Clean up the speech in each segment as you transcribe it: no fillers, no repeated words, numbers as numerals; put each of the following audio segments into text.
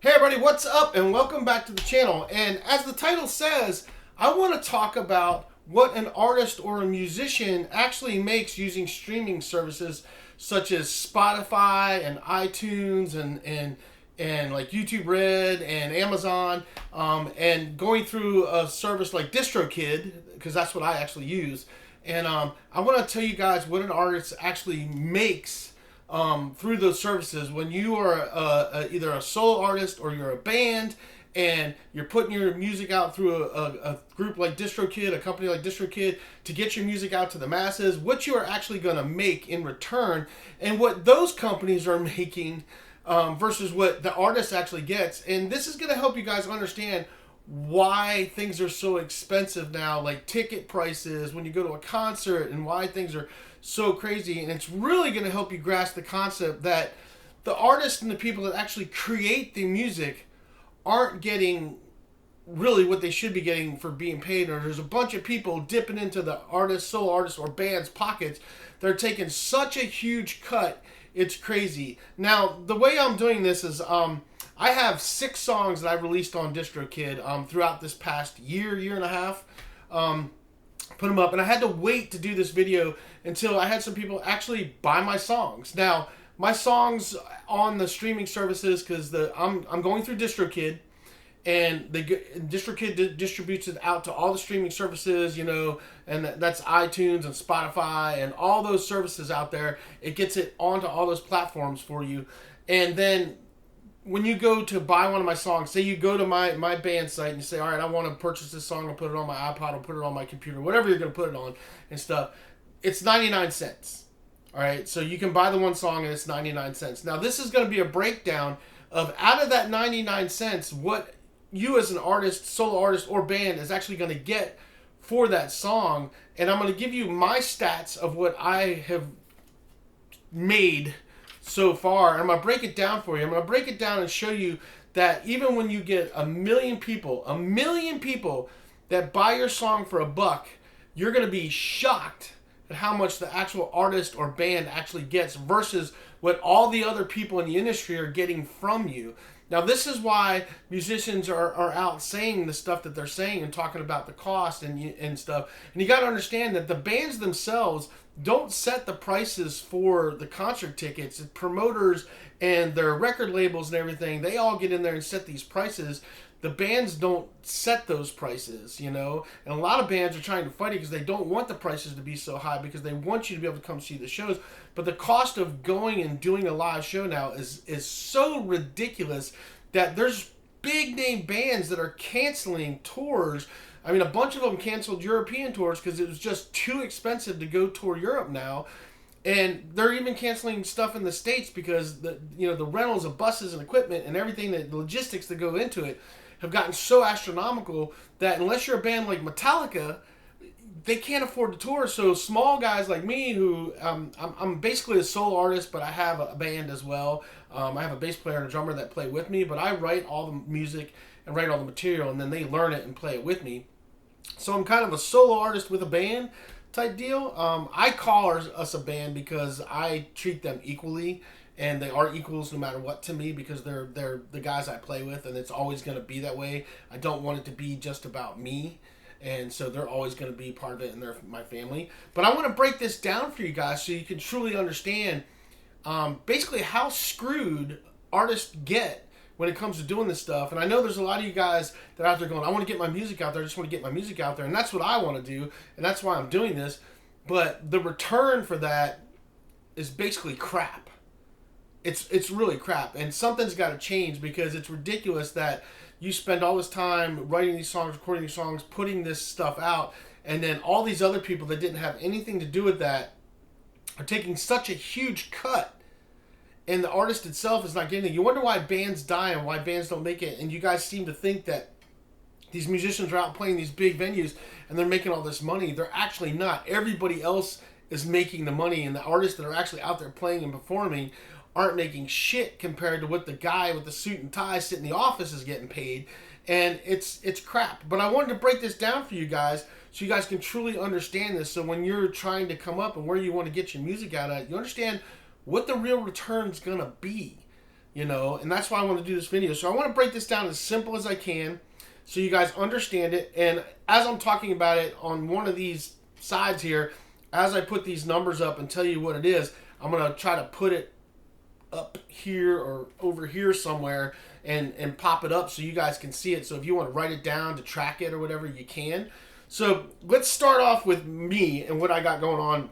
Hey everybody, what's up and welcome back to the channel. And as the title says, I want to talk about what an artist or a musician actually makes using streaming services such as Spotify and iTunes and like YouTube Red and Amazon, and going through a service like DistroKid, because that's what I actually use. And I want to tell you guys what an artist actually makes through those services when you are either a solo artist or you're a band and you're putting your music out through a group like DistroKid, a company like DistroKid, to get your music out to the masses, what you are actually going to make in return, and what those companies are making versus what the artist actually gets. And this is going to help you guys understand why things are so expensive now, like ticket prices when you go to a concert, and why things are so crazy. And it's really going to help you grasp the concept that the artists and the people that actually create the music aren't getting really what they should be getting for being paid, or there's a bunch of people dipping into the artist, solo artists, or band's pockets. They're taking such a huge cut, it's crazy. Now, the way I'm doing this is I have 6 songs that I released on DistroKid throughout this past year and a half. Put them up, and I had to wait to do this video until I had some people actually buy my songs. Now, my songs on the streaming services, because I'm going through DistroKid, and DistroKid distributes it out to all the streaming services, and that's iTunes and Spotify and all those services out there. It gets it onto all those platforms for you, and then when you go to buy one of my songs, say you go to my band site and you say, all right, I want to purchase this song, I'll put it on my iPod, I'll put it on my computer, whatever you're going to put it on and stuff, it's 99 cents. All right, so you can buy the one song and it's 99 cents. Now, this is going to be a breakdown of, out of that 99 cents, what you as an artist, solo artist, or band is actually going to get for that song. And I'm going to give you my stats of what I have made so far. And I'm going to break it down for you. I'm going to break it down and show you that even when you get a million people that buy your song for $1, you're going to be shocked at how much the actual artist or band actually gets versus what all the other people in the industry are getting from you. Now, this is why musicians are out saying the stuff that they're saying and talking about the cost and stuff. And you got to understand that the bands themselves don't set the prices for the concert tickets. Promoters and their record labels and everything, they all get in there and set these prices. The bands don't set those prices, and a lot of bands are trying to fight it because they don't want the prices to be so high, because they want you to be able to come see the shows. But the cost of going and doing a live show now is so ridiculous that there's big name bands that are canceling tours. I mean, a bunch of them canceled European tours because it was just too expensive to go tour Europe now. And they're even canceling stuff in the States because the rentals of buses and equipment and everything, the logistics that go into it, have gotten so astronomical that unless you're a band like Metallica, they can't afford to tour. So small guys like me, who I'm basically a solo artist, but I have a band as well. I have a bass player and a drummer that play with me, but I write all the music and write all the material, and then they learn it and play it with me. So I'm kind of a solo artist with a band type deal. I call us a band because I treat them equally, and they are equals no matter what to me, because they're the guys I play with, and it's always going to be that way. I don't want it to be just about me, and so they're always going to be part of it, and they're my family. But I want to break this down for you guys so you can truly understand basically how screwed artists get when it comes to doing this stuff. And I know there's a lot of you guys that are out there going, I want to get my music out there, I just want to get my music out there, and that's what I want to do, and that's why I'm doing this. But the return for that is basically crap. It's really crap, and something's got to change, because it's ridiculous that you spend all this time writing these songs, recording these songs, putting this stuff out, and then all these other people that didn't have anything to do with that are taking such a huge cut, and the artist itself is not getting it. You wonder why bands die and why bands don't make it, and you guys seem to think that these musicians are out playing these big venues and they're making all this money. They're actually not. Everybody else is making the money, and the artists that are actually out there playing and performing aren't making shit compared to what the guy with the suit and tie sitting in the office is getting paid. And it's crap. But I wanted to break this down for you guys so you guys can truly understand this. So when you're trying to come up and where you want to get your music out at, you understand what the real return's going to be. and that's why I want to do this video. So I want to break this down as simple as I can so you guys understand it. And as I'm talking about it on one of these sides here, as I put these numbers up and tell you what it is, I'm going to try to put it up here or over here somewhere and pop it up so you guys can see it. So if you want to write it down to track it or whatever, you can. So let's start off with me and what I got going on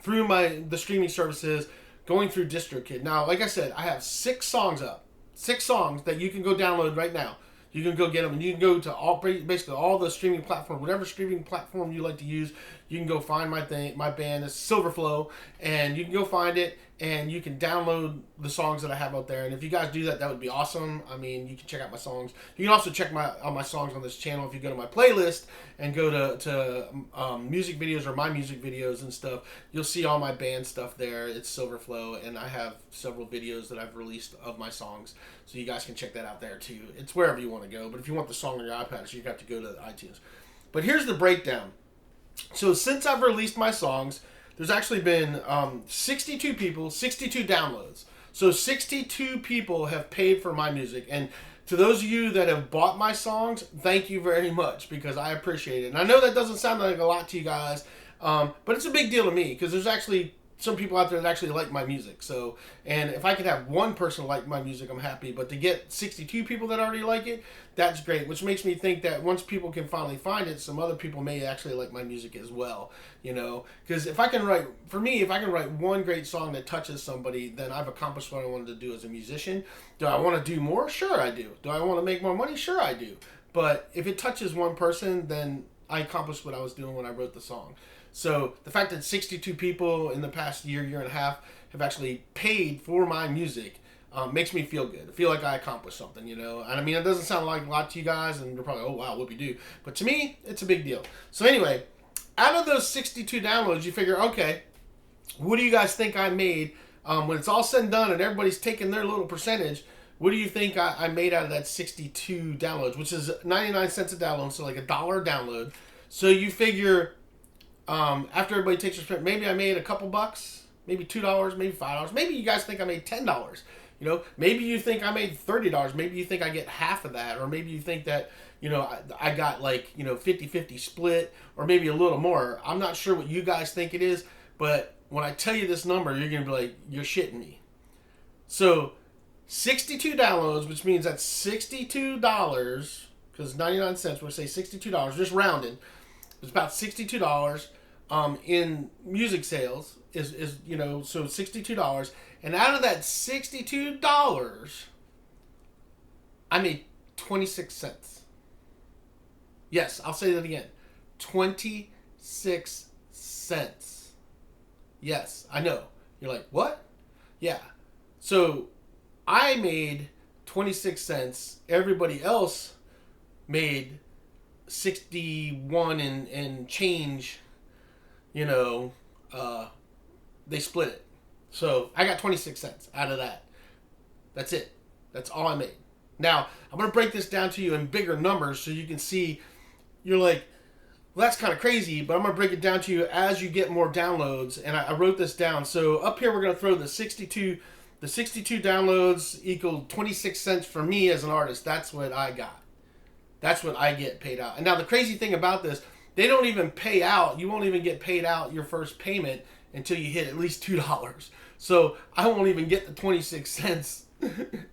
through the streaming services, going through DistroKid. Now, like I said, I have 6 songs up. 6 songs that you can go download right now. You can go get them, and you can go to basically all the streaming platforms, whatever streaming platform you like to use. You can go find my band is Silverflow, and you can go find it, and you can download the songs that I have out there. And if you guys do that, that would be awesome. I mean, you can check out my songs. You can also check out my songs on this channel if you go to my playlist and go to music videos or my music videos and stuff. You'll see all my band stuff there. It's Silverflow, and I have several videos that I've released of my songs, so you guys can check that out there too. It's wherever you want to go, but if you want the song on your iPad, so you have to go to iTunes. But here's the breakdown. So since I've released my songs, there's actually been 62 people, 62 downloads. So 62 people have paid for my music. And to those of you that have bought my songs, thank you very much, because I appreciate it. And I know that doesn't sound like a lot to you guys, but it's a big deal to me, because there's actually some people out there that actually like my music. So, and if I could have one person like my music, I'm happy. But to get 62 people that already like it, that's great. Which makes me think that once people can finally find it, some other people may actually like my music as well. Because if I can write one great song that touches somebody, then I've accomplished what I wanted to do as a musician. Do I want to do more? Sure I do. Do I want to make more money? Sure I do. But if it touches one person, then I accomplished what I was doing when I wrote the song. So the fact that 62 people in the past year and a half have actually paid for my music makes me feel good. I feel like I accomplished something, And I mean, it doesn't sound like a lot to you guys, and you're probably, oh, wow, whoopie-doo. But to me, it's a big deal. So anyway, out of those 62 downloads, you figure, okay, what do you guys think I made when it's all said and done and everybody's taking their little percentage? What do you think I made out of that 62 downloads, which is 99 cents a download, so like $1 a download. So you figure... after everybody takes their spend, maybe I made a couple bucks, maybe $2, maybe $5. Maybe you guys think I made $10. Maybe you think I made $30. Maybe you think I get half of that, or maybe you think that I got like 50-50 split, or maybe a little more. I'm not sure what you guys think it is, but when I tell you this number, you're gonna be like, you're shitting me. So 62 downloads, which means that's $62, because 99 cents. We'll say $62, just rounded. It's about $62 in music sales is so $62, and out of that $62, I made 26 cents. Yes, I'll say that again, 26 cents. Yes, I know. You're like, what? Yeah. So I made 26 cents. Everybody else made 61 and change, they split it. So I got 26 cents out of that. That's it. That's all I made. Now, I'm going to break this down to you in bigger numbers so you can see. You're like, well, that's kind of crazy, but I'm going to break it down to you as you get more downloads. And I wrote this down. So up here, we're going to throw the 62 downloads equal 26 cents for me as an artist. That's what I got. That's what I get paid out. And now the crazy thing about this, they don't even pay out. You won't even get paid out your first payment until you hit at least $2. So I won't even get the 26 cents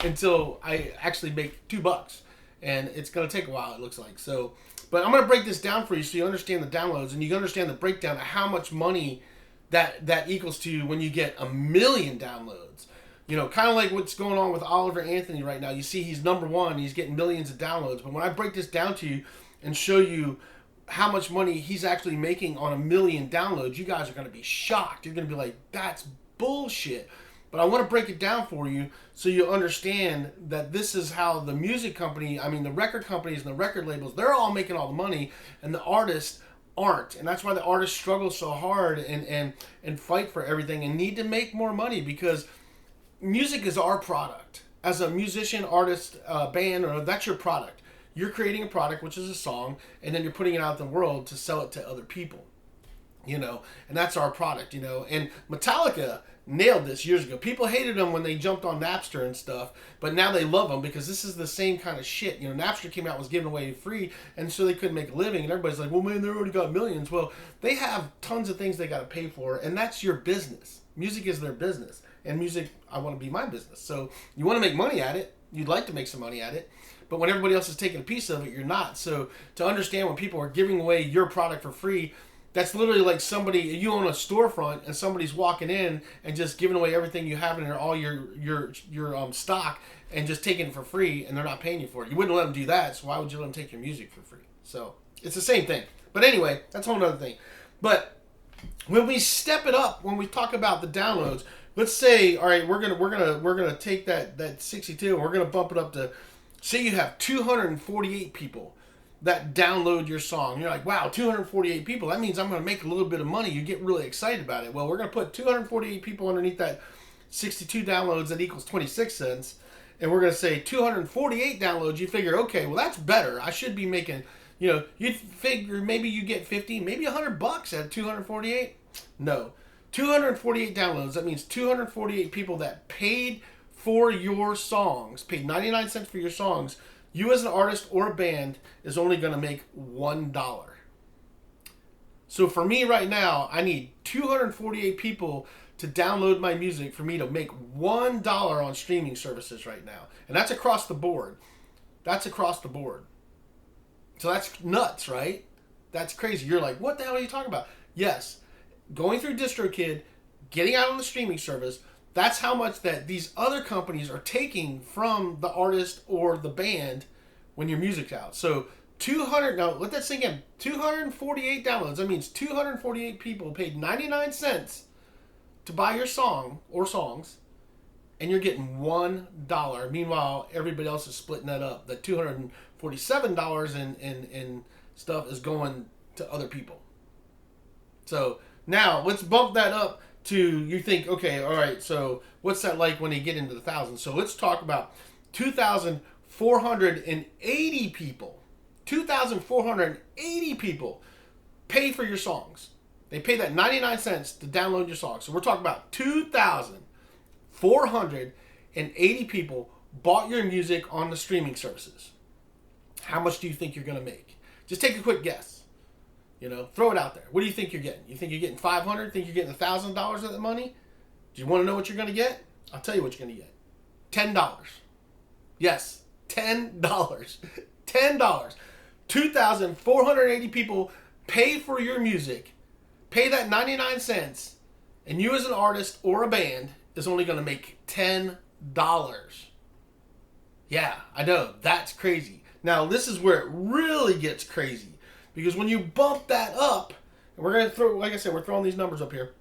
until I actually make $2. And it's going to take a while, it looks like. So, but I'm going to break this down for you so you understand the downloads and you understand the breakdown of how much money that equals to when you get 1 million downloads. Kind of like what's going on with Oliver Anthony right now. You see he's #1. He's getting millions of downloads. But when I break this down to you and show you how much money he's actually making on 1 million downloads, you guys are going to be shocked. You're going to be like, that's bullshit. But I want to break it down for you so you understand that this is how the music company, the record companies and the record labels, they're all making all the money, and the artists aren't. And that's why the artists struggle so hard and fight for everything and need to make more money, because music is our product. As a musician, artist, band, that's your product. You're creating a product, which is a song, and then you're putting it out in the world to sell it to other people. and that's our product, And Metallica nailed this years ago. People hated them when they jumped on Napster and stuff, but now they love them because this is the same kind of shit. Napster came out, was given away free, and so they couldn't make a living, and everybody's like, well, man, they already got millions. Well, they have tons of things they got to pay for, and that's your business. Music is their business, and music, I want to be my business. So you want to make money at it, you'd like to make some money at it, but when everybody else is taking a piece of it, you're not. So to understand when people are giving away your product for free, that's literally like you own a storefront and somebody's walking in and just giving away everything you have in there, all your stock, and just taking it for free, and they're not paying you for it. You wouldn't let them do that, so why would you let them take your music for free? So it's the same thing. But anyway, that's a whole other thing. But when we step it up, when we talk about the downloads, let's say, all right, we're gonna take that 62 and we're gonna bump it up to, say you have 248 people that download your song. You're like, wow, 248 people. That means I'm going to make a little bit of money. You get really excited about it. Well, we're going to put 248 people underneath that 62 downloads that equals 26 cents. And we're going to say 248 downloads. You figure, okay, well, that's better. I should be making, you'd figure maybe you get 50, maybe $100 at 248. No. 248 downloads. That means 248 people that paid for your songs, paid 99 cents for your songs. You as an artist or a band is only going to make $1. So for me right now, I need 248 people to download my music for me to make $1 on streaming services right now. And that's across the board. That's across the board. So that's nuts, right? That's crazy. You're like, what the hell are you talking about? Yes. Going through DistroKid, getting out on the streaming service, that's how much that these other companies are taking from the artist or the band when your music's out. So 200, now let that sink in. 248 downloads. That means 248 people paid 99 cents to buy your song or songs, and you're getting $1. Meanwhile, everybody else is splitting that up. The $247 in stuff is going to other people. So now let's bump that up to, you think, okay, all right, so what's that like when they get into the thousands? So let's talk about 2,480 people. 2,480 people pay for your songs. They pay that 99 cents to download your songs. So we're talking about 2,480 people bought your music on the streaming services. How much do you think you're going to make? Just take a quick guess. Throw it out there. What do you think you're getting? You think you're getting $500? Think you're getting $1,000 of the money? Do you want to know what you're going to get? I'll tell you what you're going to get. $10. Yes, $10. $10. 2,480 people pay for your music, pay that 99 cents, and you as an artist or a band is only going to make $10. Yeah, I know. That's crazy. Now, this is where it really gets crazy. Because when you bump that up, and we're going to throw, like I said, we're throwing these numbers up here.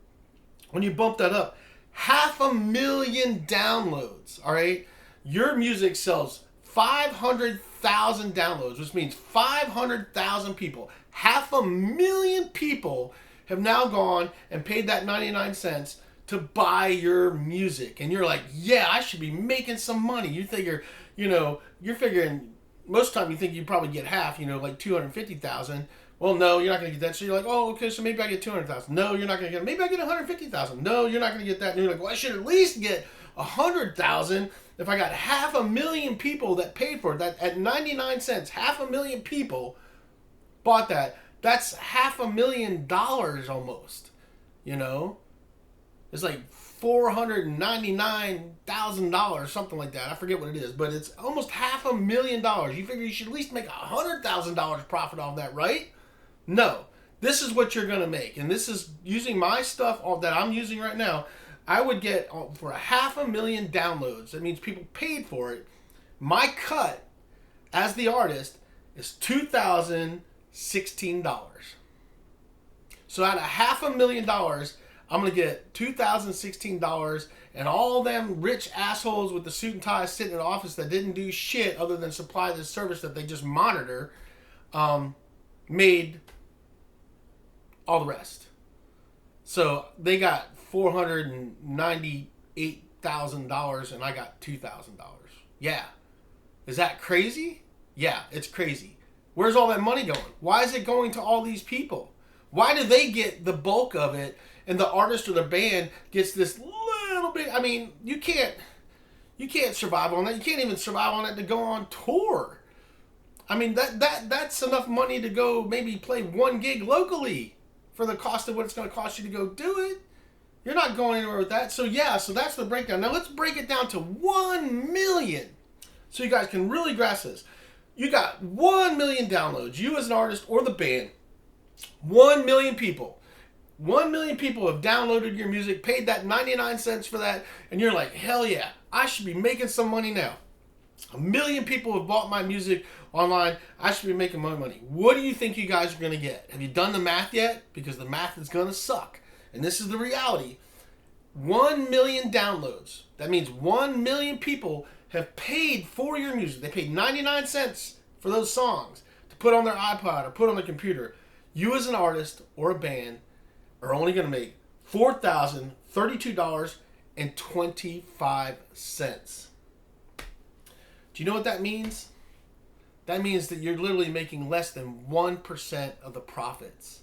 When you bump that up, 500,000 downloads, all right? Your music sells 500,000 downloads, which means 500,000 people, 500,000 people have now gone and paid that 99 cents to buy your music. And you're like, yeah, I should be making some money. You figure, you're figuring, most of the time you think you probably get half, like 250,000. Well, no, you're not going to get that. So you're like, oh, okay, so maybe I get 200,000. No, you're not going to get it. Maybe I get 150,000. No, you're not going to get that. And you're like, well, I should at least get 100,000 if I got 500,000 people that paid for it. That at 99 cents, 500,000 people bought that. That's $500,000 almost. It's like $499,000, something like that. I forget what it is, but it's almost $500,000. You figure you should at least make $100,000 profit off that, right? No. This is what you're going to make. And this is using my stuff that I'm using right now. I would get, for 500,000 downloads, that means people paid for it. My cut as the artist is $2,016. So out of $500,000, I'm going to get $2,016, and all them rich assholes with the suit and tie sitting in the office that didn't do shit other than supply this service that they just monitor, made all the rest. So they got $498,000 and I got $2,000. Yeah. Is that crazy? Yeah, it's crazy. Where's all that money going? Why is it going to all these people? Why do they get the bulk of it and the artist or the band gets this little bit? I mean, you can't survive on that. You can't even survive on it to go on tour. I mean, that's enough money to go maybe play one gig locally for the cost of what it's going to cost you to go do it. You're not going anywhere with that. So yeah, so that's the breakdown. Now let's break it down to 1 million so you guys can really grasp this. You got 1 million downloads. You as an artist or the band, 1 million people. 1 million people have downloaded your music, paid that 99 cents for that, and you're like, hell yeah, I should be making some money now. 1 million people have bought my music online. I should be making more money. What do you think you guys are going to get? Have you done the math yet? Because the math is going to suck. And this is the reality. 1 million downloads. That means 1 million people have paid for your music. They paid 99 cents for those songs to put on their iPod or put on their computer. You as an artist or a band are only going to make $4,032.25. Do you know what that means? That means that you're literally making less than 1% of the profits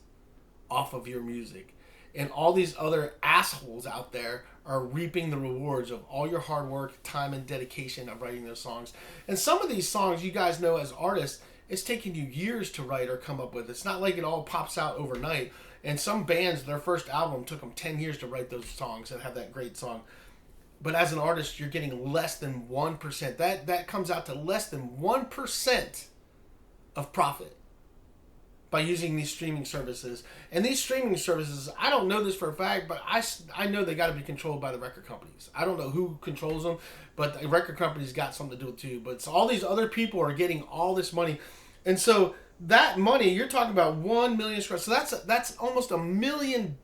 off of your music. And all these other assholes out there are reaping the rewards of all your hard work, time, and dedication of writing those songs. And some of these songs, you guys know as artists, it's taken you years to write or come up with. It's not like it all pops out overnight. And some bands, their first album took them 10 years to write those songs and have that great song. But as an artist, you're getting less than 1%. That comes out to less than 1% of profit by using these streaming services. And these streaming services, I don't know this for a fact, but I know they got to be controlled by the record companies. I don't know who controls them, but the record companies got something to do with it too. But it's all these other people are getting all this money. And so that money, you're talking about 1 million. So that's almost $1 million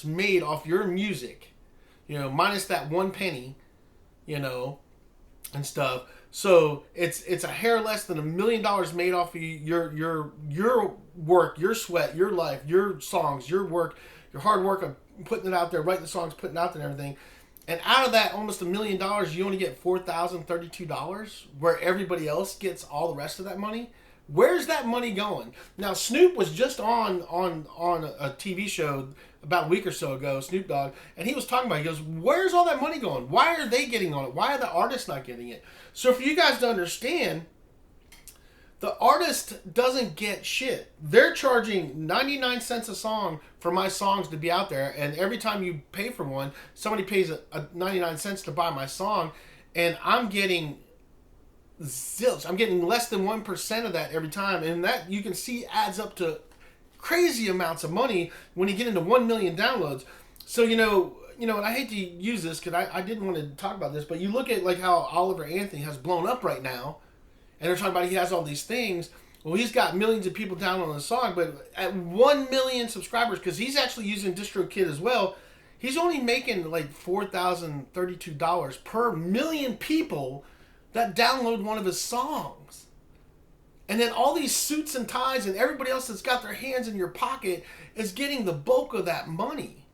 made off your music. You know, minus that 1 penny, you know, and stuff. So it's a hair less than $1 million made off of your work, your sweat, your life, your songs, your work, your hard work of putting it out there, writing the songs, putting it out there and everything. And out of that almost $1 million, you only get $4,032, where everybody else gets all the rest of that money. Where's that money going? Now, Snoop was just on a TV show about a week or so ago, Snoop Dogg, and he was talking about it. He goes, where's all that money going? Why are they getting on it? Why are the artists not getting it? So for you guys to understand, the artist doesn't get shit. They're charging 99 cents a song for my songs to be out there, and every time you pay for one, somebody pays a 99 cents to buy my song, and I'm getting zilch. I'm getting less than 1% of that every time, and that you can see adds up to crazy amounts of money when you get into 1 million downloads. So you know, and I hate to use this because I didn't want to talk about this, but you look at like how Oliver Anthony has blown up right now, and they're talking about he has all these things. Well, he's got millions of people downloading the song, but at 1 million subscribers, because he's actually using DistroKid as well, he's only making like $4,032 per million people that download one of his songs. And then all these suits and ties and everybody else that's got their hands in your pocket is getting the bulk of that money.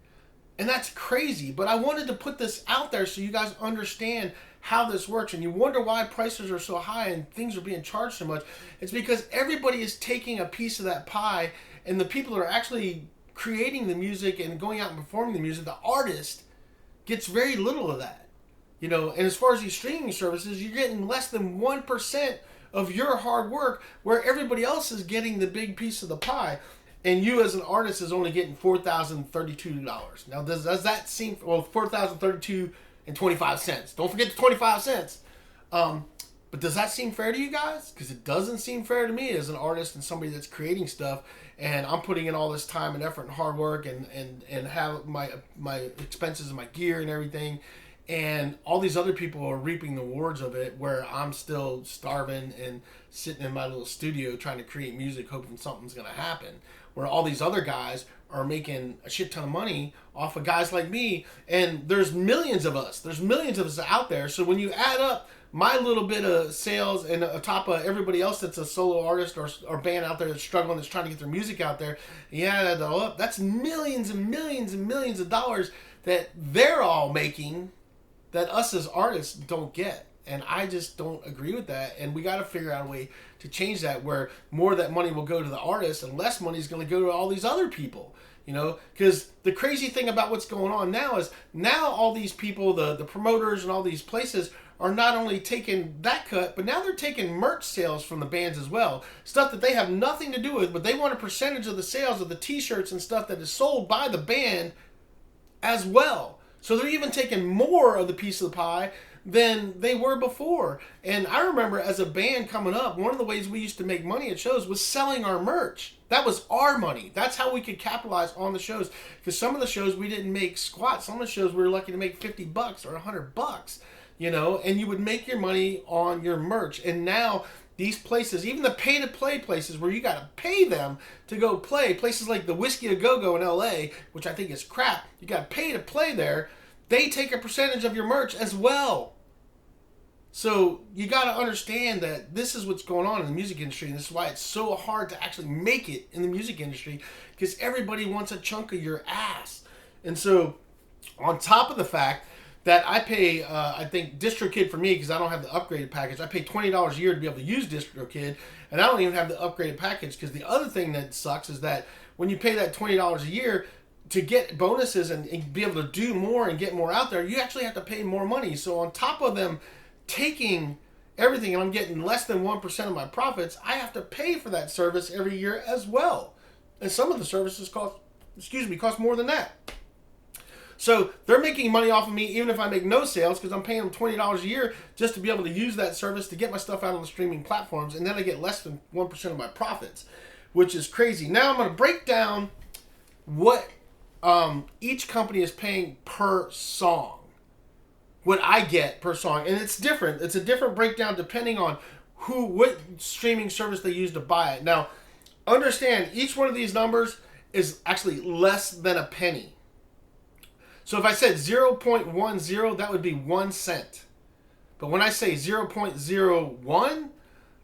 And that's crazy. But I wanted to put this out there so you guys understand how this works. And you wonder why prices are so high and things are being charged so much. It's because everybody is taking a piece of that pie, and the people that are actually creating the music and going out and performing the music, the artist, gets very little of that. You know, and as far as these streaming services, you're getting less than 1% of your hard work, where everybody else is getting the big piece of the pie. And you as an artist is only getting $4,032. Now, does that seem, well, $4,032.25. Don't forget the 25 cents. But does that seem fair to you guys? Because it doesn't seem fair to me as an artist and somebody that's creating stuff, and I'm putting in all this time and effort and hard work and have my expenses and my gear and everything. And all these other people are reaping the rewards of it, where I'm still starving and sitting in my little studio trying to create music, hoping something's going to happen. Where all these other guys are making a shit ton of money off of guys like me. And there's millions of us. There's millions of us out there. So when you add up my little bit of sales and on top of everybody else that's a solo artist or band out there that's struggling, that's trying to get their music out there, and you add that all up, that's millions and millions and millions of dollars that they're all making, that us as artists don't get. And I just don't agree with that. And we got to figure out a way to change that, where more of that money will go to the artist and less money is going to go to all these other people. You know, because the crazy thing about what's going on now is now all these people, the promoters and all these places are not only taking that cut, but now they're taking merch sales from the bands as well. Stuff that they have nothing to do with, but they want a percentage of the sales of the t-shirts and stuff that is sold by the band as well. So they're even taking more of the piece of the pie than they were before. And I remember as a band coming up, one of the ways we used to make money at shows was selling our merch. That was our money. That's how we could capitalize on the shows. Because some of the shows we didn't make squat. Some of the shows we were lucky to make $50 or $100, you know, and you would make your money on your merch. And now these places, even the pay-to-play places where you got to pay them to go play, places like the Whiskey A Go-Go in LA, which I think is crap, you got to pay to play there, they take a percentage of your merch as well. So you got to understand that this is what's going on in the music industry, and this is why it's so hard to actually make it in the music industry, because everybody wants a chunk of your ass. And so on top of the fact that I pay, I think DistroKid for me, because I don't have the upgraded package, I pay $20 a year to be able to use DistroKid, and I don't even have the upgraded package, because the other thing that sucks is that when you pay that $20 a year, to get bonuses and be able to do more and get more out there, you actually have to pay more money. So on top of them taking everything and I'm getting less than 1% of my profits, I have to pay for that service every year as well. And some of the services cost more than that. So they're making money off of me even if I make no sales, because I'm paying them $20 a year just to be able to use that service to get my stuff out on the streaming platforms, and then I get less than 1% of my profits, which is crazy. Now I'm going to break down what each company is paying per song, what I get per song, and it's different. It's a different breakdown depending on what streaming service they use to buy it. Now, understand each one of these numbers is actually less than a penny. So if I said 0.10, that would be 1 cent. But when I say 0.01,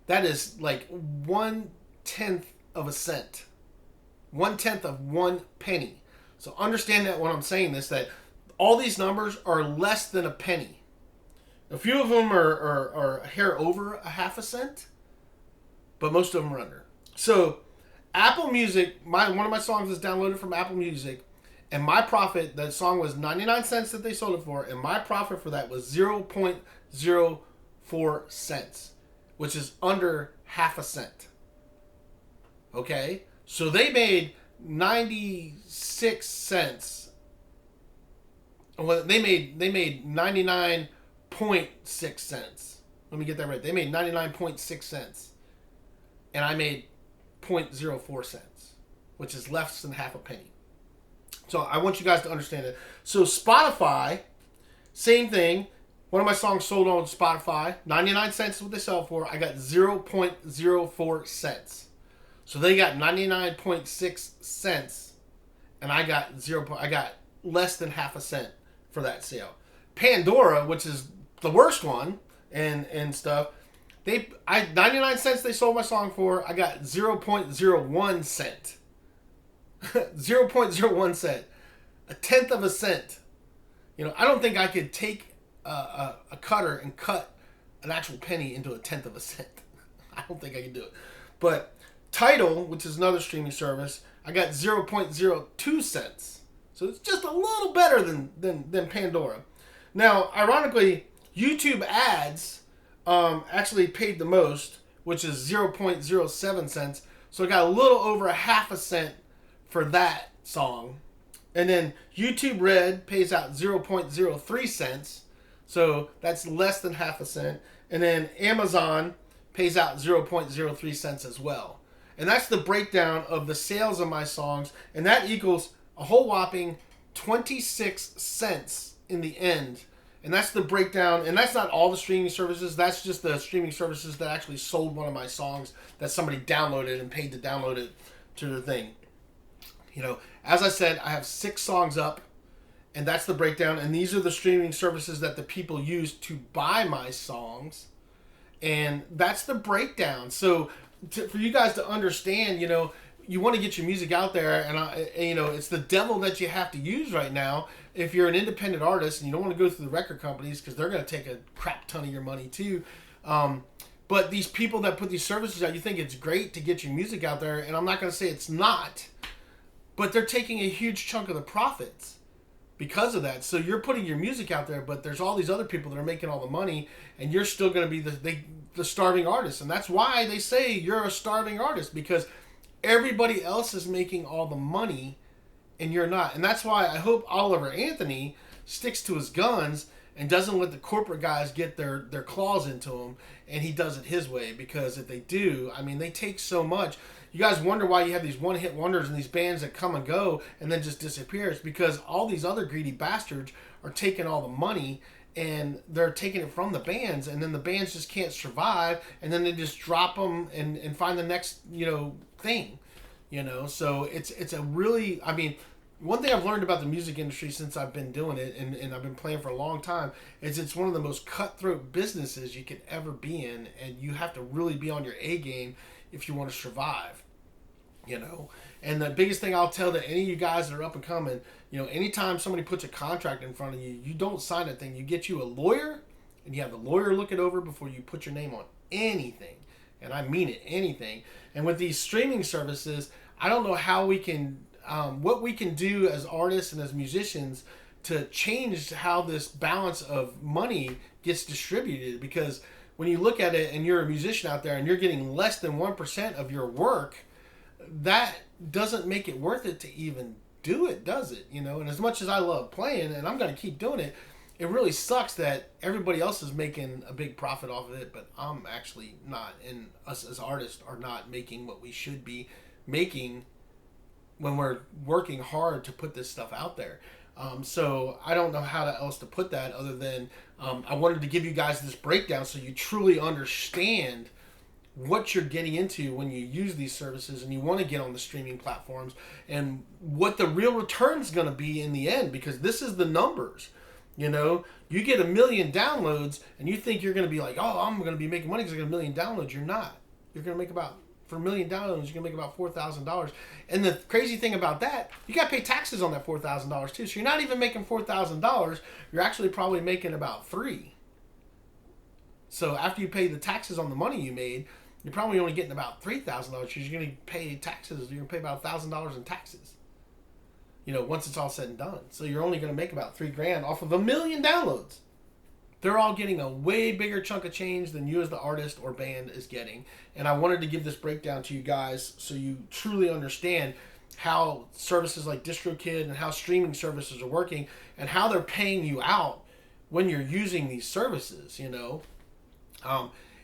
that is like 1/10 of a cent. 1/10 of 1 penny. So understand that when I'm saying this, that all these numbers are less than a penny. A few of them are a hair over a half a cent, but most of them are under. So Apple Music, one of my songs is downloaded from Apple Music, and my profit, that song was 99 cents that they sold it for, and my profit for that was 0.04 cents, which is under half a cent. Okay? So they made 96 cents. Well, they made 99.6 cents. Let me get that right. They made 99.6 cents. And I made 0.04 cents, which is less than half a penny. So I want you guys to understand it. So Spotify, same thing. One of my songs sold on Spotify. 99 cents is what they sell for. I got 0.04 cents. So they got 99.6 cents, and I got I got less than half a cent for that sale. Pandora, which is the worst one, and stuff, 99 cents they sold my song for. I got 0.01 cent. 0.01 cent. 1/10 of a cent. You know, I don't think I could take a cutter and cut an actual penny into 1/10 of a cent. I don't think I could do it. But Tidal, which is another streaming service, I got 0.02 cents. So it's just a little better than Pandora. Now, ironically, YouTube ads actually paid the most, which is 0.07 cents. So I got a little over a half a cent for that song. And then YouTube Red pays out 0.03 cents. So that's less than half a cent. And then Amazon pays out 0.03 cents as well. And that's the breakdown of the sales of my songs. And that equals a whole whopping 26 cents in the end. And that's the breakdown. And that's not all the streaming services. That's just the streaming services that actually sold one of my songs that somebody downloaded and paid to download it to their thing. You know, as I said, I have 6 songs up. And that's the breakdown. And these are the streaming services that the people use to buy my songs. And that's the breakdown. So for you guys to understand, you know, you want to get your music out there, and you know, it's the devil that you have to use right now if you're an independent artist and you don't want to go through the record companies because they're going to take a crap ton of your money too. But these people that put these services out, you think it's great to get your music out there, and I'm not going to say it's not, but they're taking a huge chunk of the profits because of that. So you're putting your music out there, but there's all these other people that are making all the money, and you're still going to be the starving artist. And that's why they say you're a starving artist, because everybody else is making all the money and you're not. And that's why I hope Oliver Anthony sticks to his guns and doesn't let the corporate guys get their claws into him, and he does it his way. Because if they do, I mean, they take so much. You guys wonder why you have these one-hit wonders and these bands that come and go and then just disappear. It's because all these other greedy bastards are taking all the money and they're taking it from the bands, and then the bands just can't survive, and then they just drop them and find the next, you know, thing, you know. So it's a really, I mean, one thing I've learned about the music industry since I've been doing it, and I've been playing for a long time, is it's one of the most cutthroat businesses you could ever be in, and you have to really be on your A game if you want to survive, you know. And the biggest thing I'll tell to any of you guys that are up and coming, you know, anytime somebody puts a contract in front of you, you don't sign that thing. You get you a lawyer, and you have the lawyer look it over before you put your name on anything. And I mean it, anything. And with these streaming services, I don't know how we can, what we can do as artists and as musicians to change how this balance of money gets distributed. Because when you look at it and you're a musician out there and you're getting less than 1% of your work, that doesn't make it worth it to even do it, does it? You know, and as much as I love playing and I'm going to keep doing it, it really sucks that everybody else is making a big profit off of it, but I'm actually not, and us as artists are not making what we should be making when we're working hard to put this stuff out there. So I don't know how else to put that other than I wanted to give you guys this breakdown so you truly understand what you're getting into when you use these services and you want to get on the streaming platforms, and what the real return is going to be in the end, because this is the numbers. You know, you get 1 million downloads and you think you're going to be like, oh, I'm going to be making money because I got 1 million downloads. You're not. You're going to make about, for 1 million downloads, you're going to make about $4,000. And the crazy thing about that, you got to pay taxes on that $4,000 too. So you're not even making $4,000. You're actually probably making about $3,000. So after you pay the taxes on the money you made, you're probably only getting about $3,000 because you're going to pay taxes. You're going to pay about $1,000 in taxes, you know, once it's all said and done. So you're only going to make about $3,000 off of 1 million downloads. They're all getting a way bigger chunk of change than you as the artist or band is getting. And I wanted to give this breakdown to you guys so you truly understand how services like DistroKid and how streaming services are working and how they're paying you out when you're using these services, you know.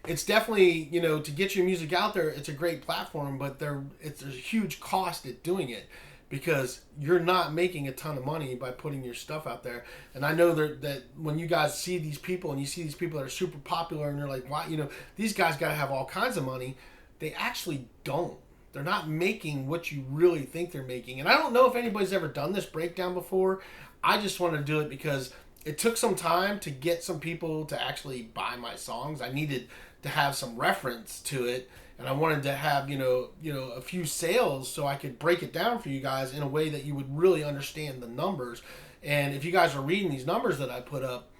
It's definitely, you know, to get your music out there, it's a great platform, but there's a huge cost at doing it because you're not making a ton of money by putting your stuff out there. And I know that when you guys see these people and you see these people that are super popular and you're like, why, you know, these guys got to have all kinds of money. They actually don't. They're not making what you really think they're making. And I don't know if anybody's ever done this breakdown before. I just want to do it because it took some time to get some people to actually buy my songs. I needed to have some reference to it, and I wanted to have, you know, a few sales so I could break it down for you guys in a way that you would really understand the numbers. And if you guys are reading these numbers that I put up,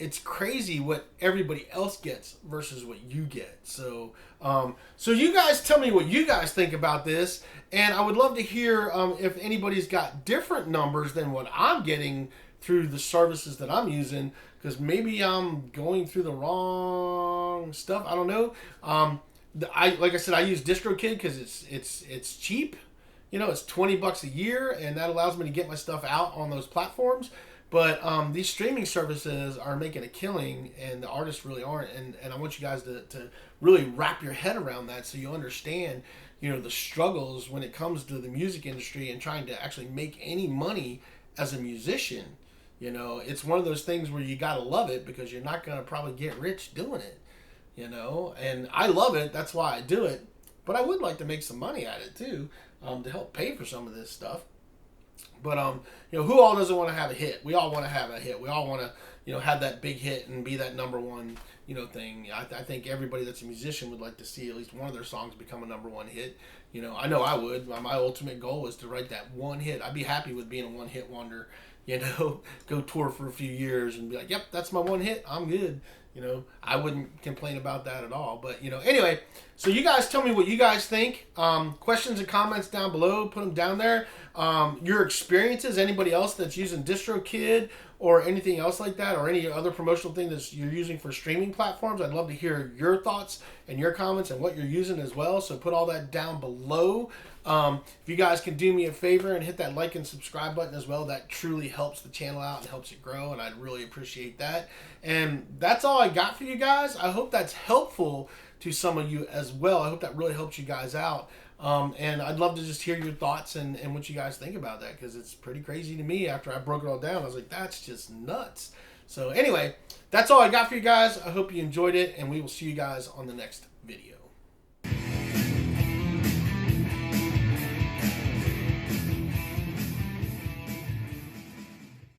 it's crazy what everybody else gets versus what you get. So so you guys tell me what you guys think about this, and I would love to hear if anybody's got different numbers than what I'm getting through the services that I'm using, because maybe I'm going through the wrong stuff. I don't know. Like I said, I use DistroKid because it's cheap. You know, it's $20 a year, and that allows me to get my stuff out on those platforms. But these streaming services are making a killing, and the artists really aren't. And I want you guys to really wrap your head around that so you understand, you know, the struggles when it comes to the music industry and trying to actually make any money as a musician. You know, it's one of those things where you gotta love it because you're not gonna probably get rich doing it. You know, and I love it. That's why I do it. But I would like to make some money at it too, to help pay for some of this stuff. But who all doesn't want to have a hit? We all want to have a hit. We all want to have that big hit and be that number one thing. I think everybody that's a musician would like to see at least one of their songs become a number one hit. I know I would. My ultimate goal is to write that one hit. I'd be happy with being a one hit wonder. Go tour for a few years and be like, yep, that's my one hit. I'm good. I wouldn't complain about that at all. But, anyway, so you guys tell me what you guys think. Questions and comments down below. Put them down there. Your experiences, anybody else that's using DistroKid or anything else like that, or any other promotional thing that you're using for streaming platforms. I'd love to hear your thoughts and your comments and what you're using as well. So put all that down below. If you guys can do me a favor and hit that like and subscribe button as well, that truly helps the channel out and helps it grow, and I'd really appreciate that. And that's all I got for you guys. I hope that's helpful to some of you as well. I hope that really helps you guys out. And I'd love to just hear your thoughts and what you guys think about that, because it's pretty crazy to me. After I broke it all down, I was like, that's just nuts. So anyway, that's all I got for you guys. I hope you enjoyed it, and we will see you guys on the next video.